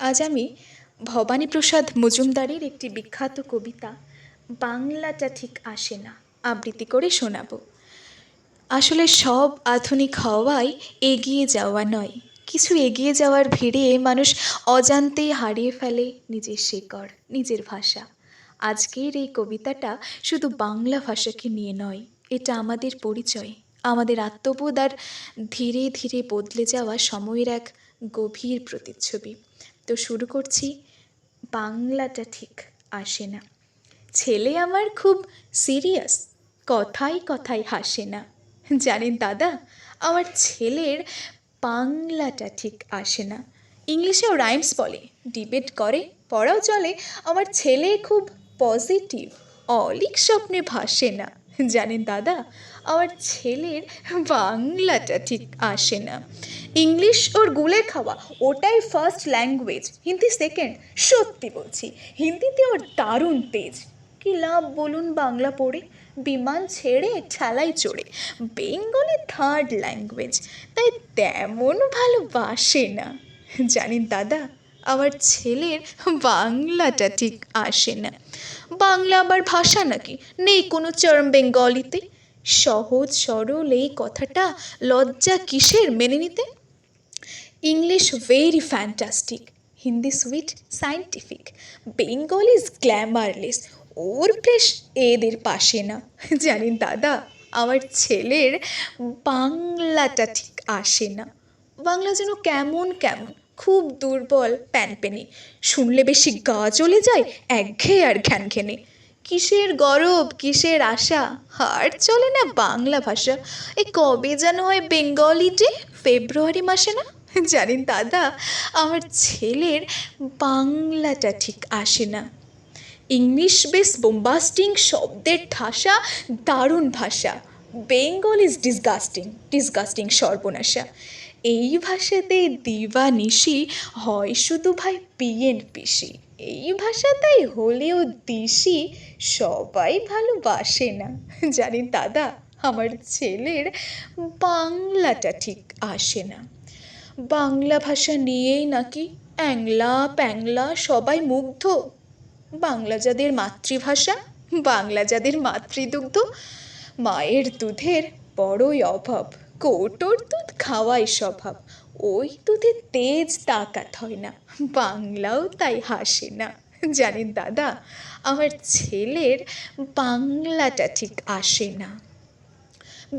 আজ আমি ভবানীপ্রসাদ মজুমদারের একটি বিখ্যাত কবিতা বাংলাটা ঠিক আসে না আবৃত্তি করে শোনাবো। আসলে সব আধুনিক হওয়াই এগিয়ে যাওয়া নয়, কিছু এগিয়ে যাওয়ার ভিড়ে মানুষ অজান্তেই হারিয়ে ফেলে নিজের শেকড়, নিজের ভাষা। আজকের এই কবিতাটা শুধু বাংলা ভাষাকে নিয়ে নয়, এটা আমাদের পরিচয়, আমাদের আত্মবোধ আর ধীরে ধীরে বদলে যাওয়া সময়ের এক গভীর প্রতিচ্ছবি। তো শুরু করছি। বাংলাটা ঠিক আসে না। ছেলে আমার খুব সিরিয়াস, কথায় কথায় হাসে না। জানেন দাদা, আমার ছেলের বাংলাটা ঠিক আসে না। ইংলিশেও রাইমস বলে, ডিবেট করে, পড়াও চলে। আমার ছেলে খুব পজিটিভ, অলিক স্বপ্নে ভাসে না। জানেন দাদা, আমার ছেলের বাংলাটা ঠিক আসে না। ইংলিশ ওর গুলে খাওয়া, ওটাই ফার্স্ট ল্যাঙ্গুয়েজ, হিন্দি সেকেন্ড। সত্যি বলছি, হিন্দিতে ওর দারুণ তেজ। কি লাভ বলুন বাংলা পড়ে, বিমান ছেড়ে ঠেলাই চড়ে। বেঙ্গলি থার্ড ল্যাঙ্গুয়েজ, তাই তেমন ভালোবাসে না। জানেন দাদা, আমার ছেলের বাংলাটা ঠিক আসে না। বাংলা আবার ভাষা নাকি, নেই কোনো চার্ম বেঙ্গলিতে। সহজ সরল এই কথাটা লজ্জা কিসের মেনে নিতে। English very fantastic, Hindi sweet scientific, Bengal is glamourless, or place এদের পাশে না। জানেন দাদা, আমার ছেলের বাংলাটা ঠিক আসে না। বাংলা যেন কেমন কেমন, খুব দুর্বল, প্যানপেনে, শুনলে বেশি গা জ্বলে যায়, একঘেয়ে আর ঘ্যানঘেনে। কিসের গরব, কিসের আশা, আর চলে না বাংলা ভাষা। এ কবে যেন হয় বেঙ্গলি ডে, ফেব্রুয়ারি মাসে না। জানেন দাদা, আমার ছেলের বাংলাটা ঠিক আসে না। ইংলিশ বেশ বোম্বাস্টিং, শব্দের ঠাসা, দারুণ ভাষা। বেঙ্গল ইজ ডিসগাস্টিং, ডিসগাস্টিং সর্বনাশা। এই ভাষাতে দিবানিশি হয় শুধু ভাই পিএন পিসি। এই ভাষাতেই হলেও দিশি, সবাই ভালোবাসে না। জানেন দাদা, আমার ছেলের বাংলাটা ঠিক আসে না। বাংলা ভাষা নিয়েই নাকি অ্যাংলা প্যাংলা সবাই মুগ্ধ। বাংলা যাদের মাতৃভাষা, বাংলা যাদের মাতৃদুগ্ধ, মায়ের দুধের বড়ই অভাব, কৌটোর দুধ খাওয়াই স্বভাব। ওই দুধে তেজ তাকাত হয় না, বাংলাও তাই হাসে না। জানেন দাদা, আমার ছেলের বাংলাটা ঠিক আসে না।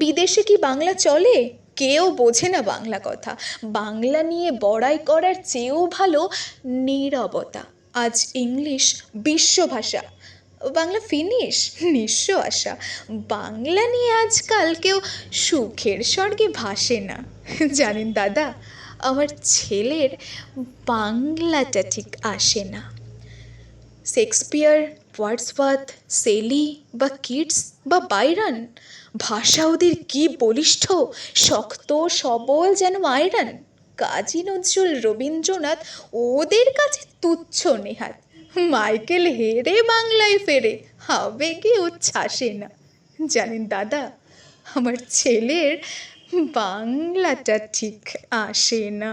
বিদেশে কি বাংলা চলে? কেউ বোঝে না বাংলা কথা। বাংলা নিয়ে বড়াই করার চেয়েও ভালো নীরবতা। আজ ইংলিশ বিশ্বভাষা, বাংলা ফিনিশ, নিঃস্ব আশা। বাংলা নিয়ে আজকাল কেউ সুখের স্বর্গে ভাসে না। জানেন দাদা, আমার ছেলের বাংলাটা ঠিক আসে না। শেক্সপিয়ার, ওয়ার্ডসওয়ার্থ, শেলি বা কিটস বা বাইরন, ভাষা ওদের কি বলিষ্ঠ, শক্ত সবল যেন আয়রন। কাজী নজরুল, রবীন্দ্রনাথ ওদের কাছে তুচ্ছ নেহাত। মাইকেল হেরে বাংলায় ফেরে, আবেগে উচ্ছ্বাসে না। জানেন দাদা, আমার ছেলের বাংলাটা ঠিক আসে না।